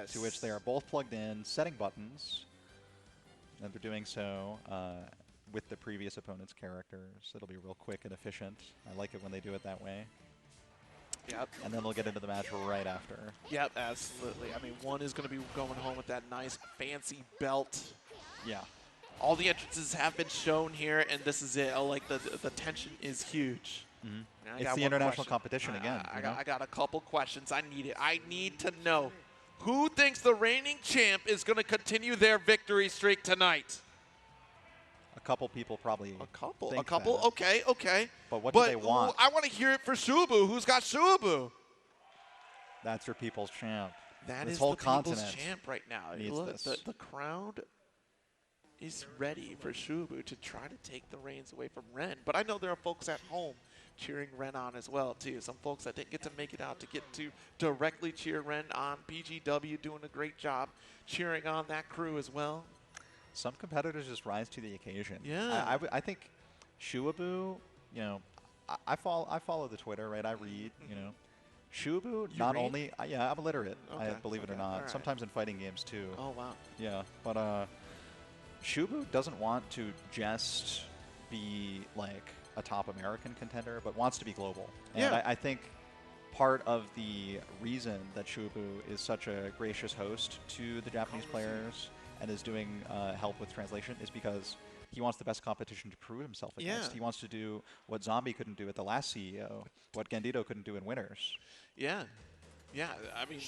Yes. To which they are both plugged in, setting buttons, and they're doing so with the previous opponent's characters. It'll be real quick and efficient. I like it when they do it that way. Yep. And then they'll get into the match right after. Yep, absolutely. I mean, one is going to be going home with that nice fancy belt. Yeah. All the entrances have been shown here, and this is it. Oh, like the tension is huge. Mm-hmm. It's the international competition again. I got a couple questions. I need it. I need to know who thinks the reigning champ is going to continue their victory streak tonight. A couple people probably. A couple. That. Okay, okay. But what do they want? I want to hear it for SHUABOO. Who's got SHUABOO? That's your people's champ. That this is whole the continent people's champ right now. Needs Look, this. the crowd is ready for SHUABOO to try to take the reins away from REN. But I know there are folks at home cheering REN on as well, too. Some folks that didn't get to make it out to get to directly cheer REN on. PGW doing a great job cheering on that crew as well. Some competitors just rise to the occasion. Yeah. I think SHUABOO, you know, I follow the Twitter, right? I read, you know. SHUABOO, not read? only, yeah, I'm illiterate, Okay. believe it or not. Right. Sometimes in fighting games, too. Oh, wow. Yeah, but SHUABOO doesn't want to just be like a top American contender, but wants to be global. And Yeah. I think part of the reason that SHUABOO is such a gracious host to the Japanese players and is doing help with translation is because he wants the best competition to prove himself against. Yeah. He wants to do what Zombie couldn't do at the last CEO, what Gandito couldn't do in Winners. Yeah. Yeah, I mean,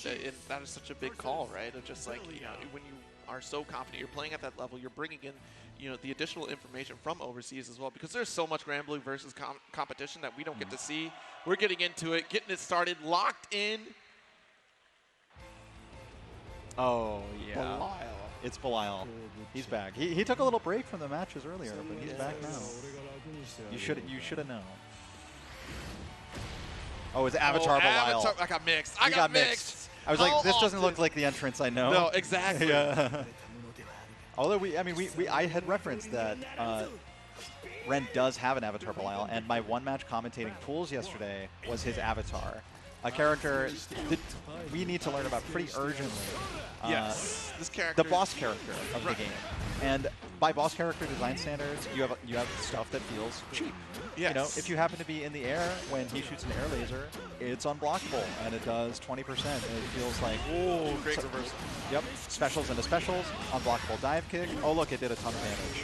that is such a big call, right? Of just like, you know, when you are so confident, you're playing at that level, you're bringing in, you know, the additional information from overseas as well, because there's so much Grand Blue versus competition that we don't get to see. We're getting into it, getting it started, locked in. Oh, yeah. Belial. It's Belial. He's back. He took a little break from the matches earlier, but he's back now. You should have known. Oh, it's Avatar Belial. Avatar, I got mixed. I got mixed. I was like, this doesn't look like the entrance I know. No, exactly. Yeah. Although I had referenced that REN does have an Avatar Belial, and my one match commentating pools yesterday was his Avatar. A character that we need to learn about pretty urgently. Yes, this character. The boss character of the game. And by boss character design standards, you have stuff that feels cheap. Yes. You know, if you happen to be in the air when he shoots an air laser, it's unblockable, and it does 20%, and it feels like, oh, great reversal. Yep, specials into specials, unblockable dive kick. Oh, look, it did a ton of damage.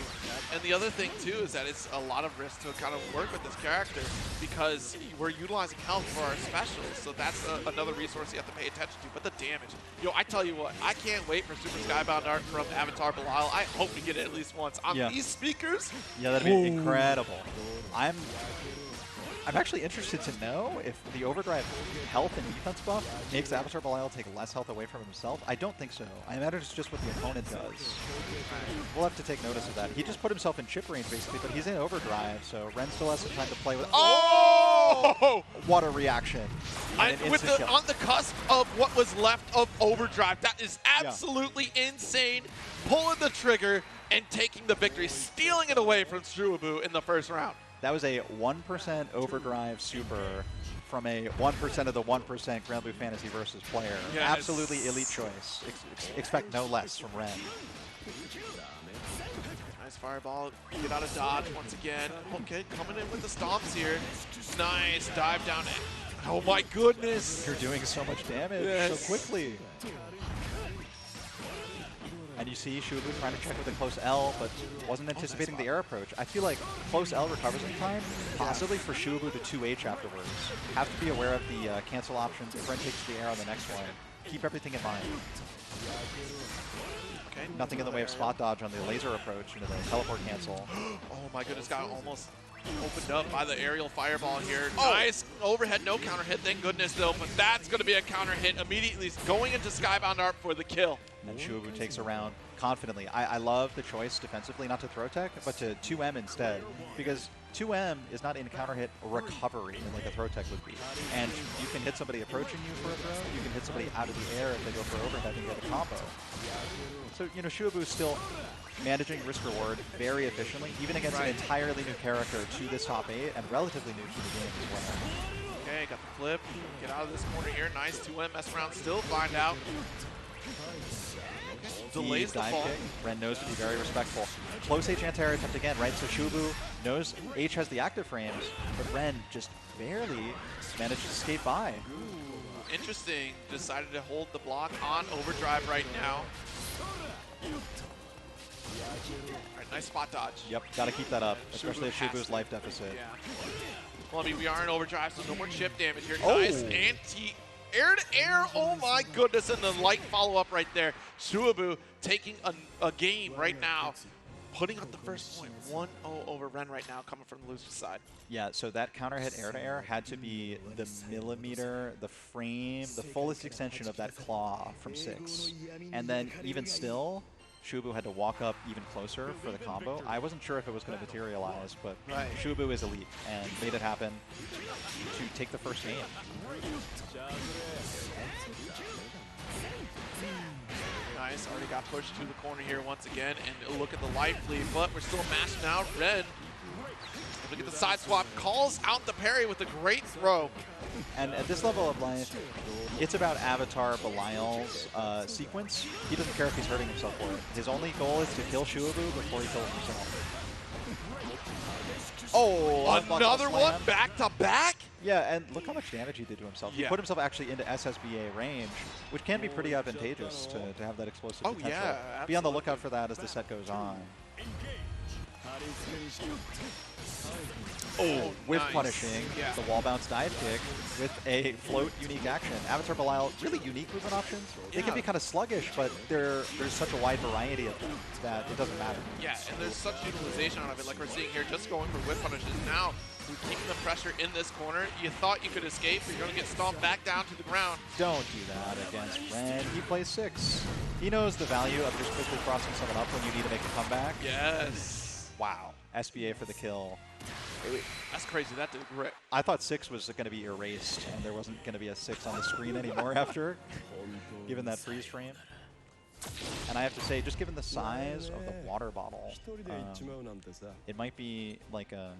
And the other thing, too, is that it's a lot of risk to kind of work with this character because we're utilizing health for our specials. So that's another resource you have to pay attention to. But the damage. Yo, I tell you what, I can't wait for Super Skybound Art from Avatar Belial. I hope we get it at least once. On these speakers? Yeah, that'd be incredible. I'm actually interested to know if the overdrive health and defense buff makes Avatar Belial take less health away from himself. I don't think so. I imagine it's just what the opponent does. We'll have to take notice of that. He just put himself in chip range, basically, but he's in overdrive, so REN still has some time to play with. Oh! What a reaction. On the cusp of what was left of overdrive. That is absolutely insane. Pulling the trigger and taking the victory, stealing it away from SHUABOO in the first round. That was a 1% overdrive super from a 1% of the 1% Grand Blue Fantasy versus player. Yes. Absolutely elite choice. Expect no less from REN. Nice fireball. Get out of dodge once again. Okay, coming in with the stomps here. Nice dive down. Oh my goodness. You're doing so much damage so quickly. And you see SHUABOO trying to check with a close L, but wasn't anticipating the air approach. I feel like close L recovers in time, possibly for SHUABOO to 2H afterwards. Have to be aware of the cancel options if REN takes the air on the next one. Keep everything in mind. Okay. Nothing in the way of spot dodge on the laser approach into the teleport cancel. Oh my goodness, got almost opened up by the aerial fireball here. Nice overhead, no counter hit, thank goodness though, but that's going to be a counter hit immediately going into Skybound Art for the kill. And SHUABOO takes a round confidently. I love the choice defensively not to throw tech, but to 2M instead, because 2M is not in counter hit recovery like a throw tech would be. And you can hit somebody approaching you for a throw, you can hit somebody out of the air if they go for overhead and get a combo. So, you know, SHUABOO is still managing risk-reward very efficiently, even against an entirely new character to this top 8 and relatively new to the game as well. Okay, got the flip. Get out of this corner here. Nice 2M mess around still. Find out. Delays the dive fall. kick. Ren knows to be very respectful. Close H anti-air attempt again, right? So SHUABOO knows H has the active frames, but Ren just barely managed to skate by. Ooh, interesting. Decided to hold the block on overdrive right now. All right, nice spot dodge. Yep, got to keep that up, especially at has SHUABOO's to. life deficit. Yeah. Well, I mean, we are in overdrive, so no more chip damage here. Oh. Nice anti-air to air. Oh my goodness, and the light follow-up right there. SHUABOO taking a game right now, putting up the first point. 1-0 over Ren right now, coming from the loser's side. Yeah, so that counter hit air to air had to be the millimeter, the frame, the fullest extension of that claw from 6. And then even still, SHUABOO had to walk up even closer for the combo. I wasn't sure if it was going to materialize, but Right. SHUABOO is elite and made it happen to take the first game. Nice, already got pushed to the corner here once again, and look at the life lead, but we're still mashing out. Ren, look at the side swap, calls out the parry with a great throw. And at this level of life, it's about Avatar Belial's sequence. He doesn't care if he's hurting himself for it. His only goal is to kill SHUABOO before he kills himself. Oh, Another one back to back? Yeah, and look how much damage he did to himself. He Yeah. put himself actually into SSBA range, which can be pretty advantageous to have that explosive Oh, potential. yeah, Be on the lookout for that as the set goes on. Oh, with nice. punishing Yeah. the wall bounce dive kick with a float unique action. Avatar Belial, really unique movement options. They can Yeah. be kind of sluggish, but there's such a wide variety of them that it doesn't matter. Yeah, and there's such utilization out of it, like we're seeing here, just going for whip punishes. Now, we're keeping the pressure in this corner. You thought you could escape, but you're going to get stomped back down to the ground. Don't do that against Ren. He plays 6. He knows the value of just quickly crossing someone up when you need to make a comeback. Yes. Wow. SBA for the kill. That's crazy. That did great. I thought 6 was going to be erased, and there wasn't going to be a 6 on the screen anymore after, given that freeze frame. And I have to say, just given the size of the water bottle, it might be like a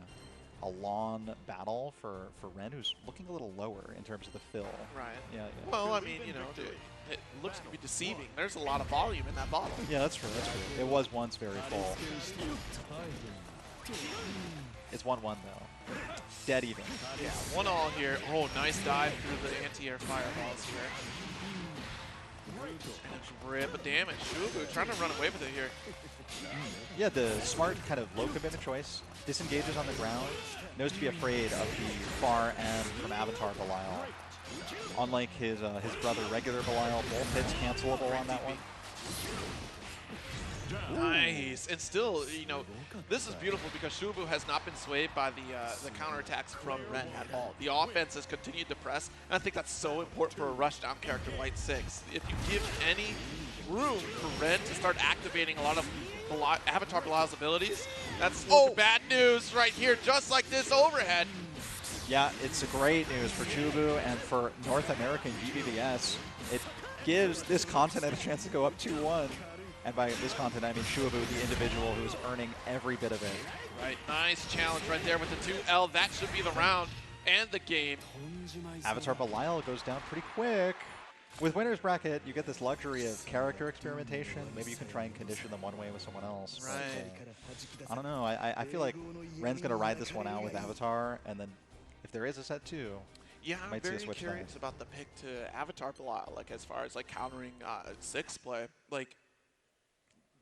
long battle for Ren, who's looking a little lower in terms of the fill. Right. Yeah, yeah. Well, I mean, you know, it looks to be deceiving. There's a lot of volume in that bottle. Yeah, that's true, that's true. It was once very full. It's 1-1 though. Dead even. Yeah, 1-all here. Oh, nice dive through the anti-air fireballs here. And a grip of damage. SHUABOO trying to run away with it here. Yeah, the smart kind of low commitment choice. Disengages on the ground. Knows to be afraid of the far end from Avatar Belial. Unlike his brother regular Belial, both hits cancelable on that one. Nice. And still, you know, this is beautiful because SHUABOO has not been swayed by the counterattacks from Ren at all. The offense has continued to press, and I think that's so important for a rushdown character like 6. If you give any room for Ren to start activating a lot of Avatar Belial's abilities, that's bad news right here, just like this overhead. Yeah, it's a great news for SHUABOO and for North American GBVS. It gives this continent a chance to go up 2-1. And by this content, I mean SHUABOO, the individual who's earning every bit of it. Right, nice challenge right there with the 2L. That should be the round and the game. Avatar Belial goes down pretty quick. With winner's bracket, you get this luxury of character experimentation. Maybe you can try and condition them one way with someone else. Right. But, I don't know. I feel like Ren's going to ride this one out with Avatar, and then if there is a set 2, yeah, I'm might see a very switch curious there. about the pick to Avatar Belial, like as far as like countering 6 play. Like,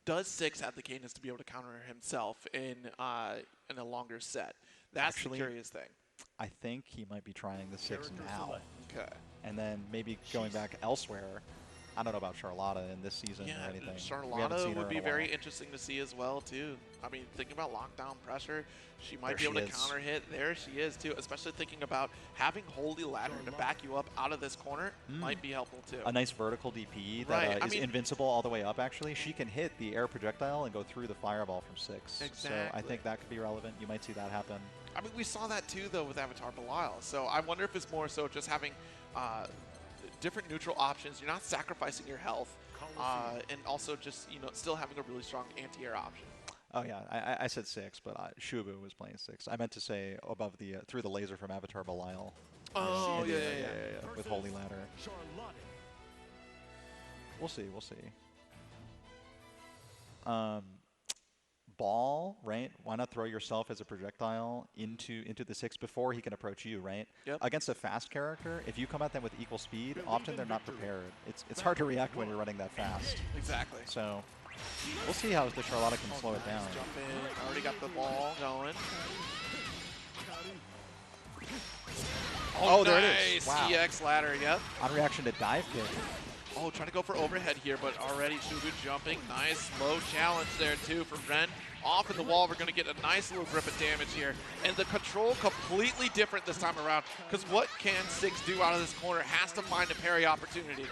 does 6 have the cadence to be able to counter himself in a longer set? That's Actually, the curious thing. I think he might be trying the 6 now. Okay. And then maybe going back elsewhere. I don't know about Charlotta in this season Yeah, or anything. We haven't Charlotta seen her would in be a very while. interesting to see as well, too. I mean, thinking about lockdown pressure, she might There be able she to is. counter hit. There she is, too. Especially thinking about having Holy Ladder to back you up out of this corner might be helpful, too. A nice vertical DP that Right, I is mean- invincible all the way up, actually. She can hit the air projectile and go through the fireball from 6. So I Exactly. think that could be relevant. You might see that happen. I mean, we saw that, too, though, with Avatar Belial. So I wonder if it's more so just having different neutral options. You're not sacrificing your health. And also just, you know, still having a really strong anti-air option. Oh, yeah. I said 6, but SHUABOO was playing 6. I meant to say above the through the laser from Avatar Belial. Oh, Into yeah, the- yeah, yeah. With Holy Ladder. We'll see. We'll see. Ball, right? Why not throw yourself as a projectile into the 6 before he can approach you, right? Yep. Against a fast character, if you come at them with equal speed, often they're not prepared. It's hard to react when you're running that fast. Exactly. So we'll see how the Charlotta can slow it down. Jump in. Already got the ball going. Oh, there it nice. is. Wow. EX ladder, yep. On reaction to dive kick. Oh, trying to go for overhead here, but already SHUABOO jumping. Nice low challenge there, too, from REN. Off in the wall, we're going to get a nice little grip of damage here. And the control completely different this time around, because what can Six do out of this corner? Has to find a parry opportunity.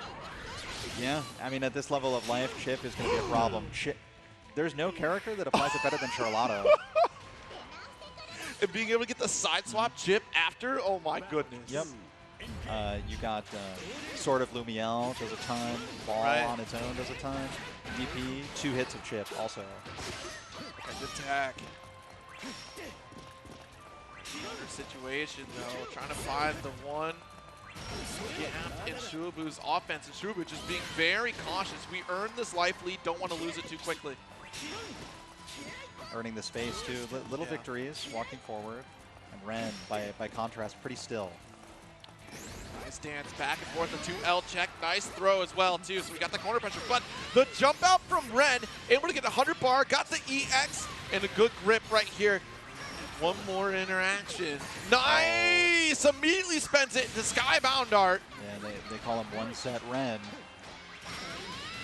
Yeah, I mean, at this level of life, Chip is going to be a problem. There's no character that applies it better than Charlotta. And being able to get the side swap Chip after, oh my goodness. Yep. You got Sword of Lumiel does a ton. Ball on its own does a ton. DP, 2 hits of Chip also. Good attack. Another situation though, trying to find the one gap in SHUABOO's offense, and SHUABOO just being very cautious. We earned this life lead, don't want to lose it too quickly. Earning the space too. Little victories, walking forward. And REN, by contrast, pretty still. Nice dance back and forth, the 2L check. Nice throw as well, too. So we got the corner pressure, but the jump out from REN, able to get 100 bar, got the EX, and a good grip right here. One more interaction. Nice! Immediately spends it into Skybound Art. Yeah, they call him one set REN.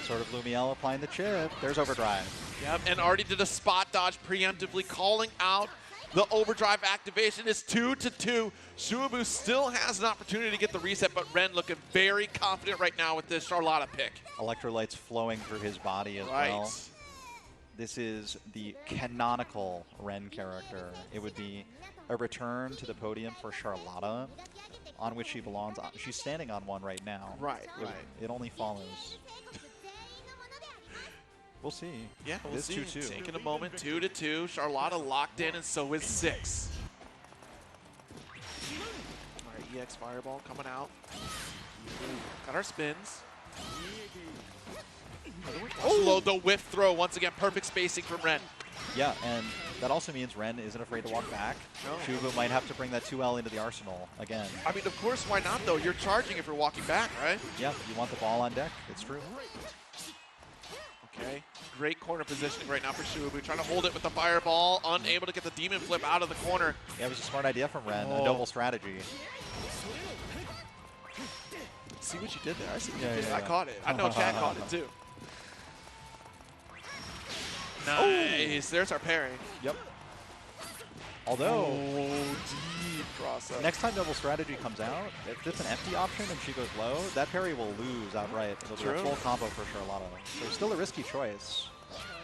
Sort of Lumiel applying the chip. There's overdrive. Yep, and already did a spot dodge preemptively, calling out the overdrive activation. Is 2-2. SHUABOO still has an opportunity to get the reset, but REN looking very confident right now with this Charlotta pick. Electrolytes flowing through his body as well. This is the canonical REN character. It would be a return to the podium for Charlotta, on which she belongs. She's standing on one right now. Right. It only follows. We'll see. Yeah, we'll see. 2-2. Taking a moment, 2-2. Charlotta locked in, and so is Six. All right, EX Fireball coming out. Got our spins. Oh, the whiff throw once again. Perfect spacing from REN. Yeah, and that also means REN isn't afraid to walk back. No. SHUABOO might have to bring that 2L into the arsenal again. I mean, of course, why not, though? You're charging if you're walking back, right? Yeah, you want the ball on deck. It's true. Okay, great corner positioning right now for SHUABOO. Trying to hold it with the fireball, unable to get the demon flip out of the corner. Yeah, it was a smart idea from REN, a noble strategy. See what you did there? I see what you did. I caught it. I know Chad caught it too. Nice, there's our parry. Yep. Although, deep cross up. next time Noble Strategy comes out, if it's an empty option and she goes low, that parry will lose outright. It'll be a full combo for Charlotta. So still a risky choice.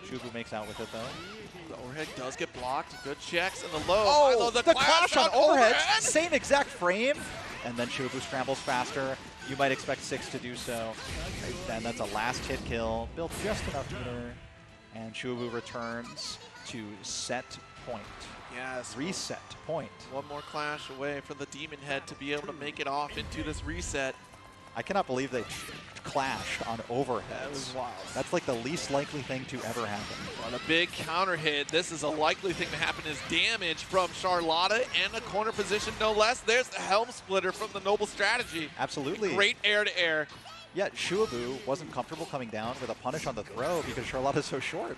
SHUABOO makes out with it though. The overhead does get blocked. Good checks, and the low. Oh, the clash on overhead. Same exact frame. And then SHUABOO scrambles faster. You might expect Six to do so. And that's a last hit kill. Built just enough meter. And SHUABOO returns to set point. Yes. Reset point. One more clash away for the Demon Head to be able to make it off into this reset. I cannot believe they clashed on overheads. That was wild. That's like the least likely thing to ever happen. On a big counter hit, this is a likely thing to happen is damage from Charlotta and a corner position no less. There's the Helm Splitter from the Noble Strategy. Absolutely. Great air-to-air. Yeah, SHUABOO wasn't comfortable coming down with a punish on the throw because Charlotta's so short.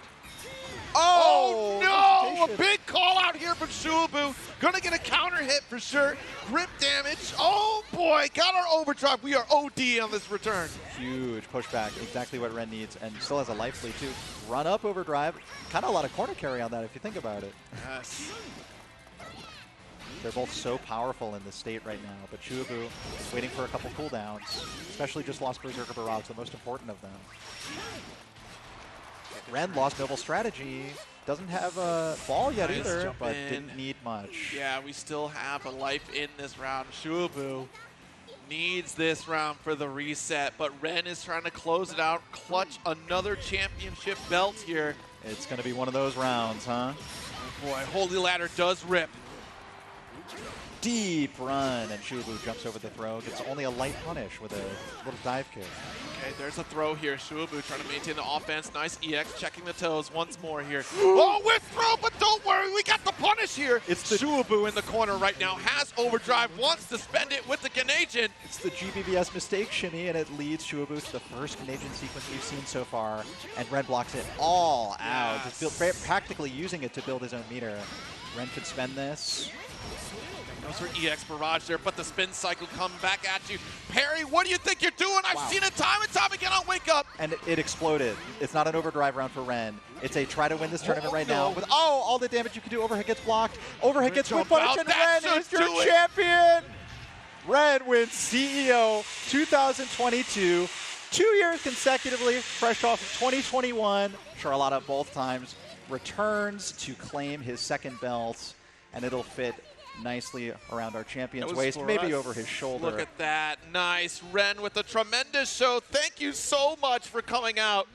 Oh, no! A big call out here from SHUABOO. Gonna get a counter hit for sure. Grip damage. Oh boy, got our overdrive. We are OD on this return. Huge pushback, exactly what REN needs, and still has a life lead too. Run up overdrive, kind of a lot of corner carry on that if you think about it. Yes. They're both so powerful in this state right now, but SHUABOO is waiting for a couple cooldowns, especially just lost Berserker Barrage, the most important of them. REN lost Noble Strategy, doesn't have a ball yet either, but didn't need much. Yeah, we still have a life in this round. SHUABOO needs this round for the reset, but REN is trying to close it out, clutch another championship belt here. It's going to be one of those rounds, huh? Oh boy, Holy Ladder does rip. deep run, and SHUABOO jumps over the throw. Gets only a light punish with a little dive kick. Okay, there's a throw here. SHUABOO trying to maintain the offense. Nice EX, checking the toes once more here. Oh, with throw, but don't worry, we got the punish here. It's the SHUABOO in the corner right now, has overdrive, wants to spend it with the Canadian. It's the GBVS mistake shimmy, and it leads SHUABOO to the first Canadian sequence we've seen so far, and Ren blocks it all out, just practically using it to build his own meter. Ren could spend this. Goes for EX barrage there, but the spin cycle coming back at you. Perry, what do you think you're doing? I've seen it time and time again on Wake Up. And it exploded. It's not an overdrive round for Ren. It's a try to win this tournament right now. With all the damage you can do, overhead gets blocked. Overhead gets with punish, and Ren is your champion! Ren wins CEO 2022. 2 years consecutively, fresh off of 2021. Charlotta both times returns to claim his second belt, and it'll fit nicely around our champion's waist, maybe over his shoulder. Look at that. Nice. Ren with a tremendous show. Thank you so much for coming out.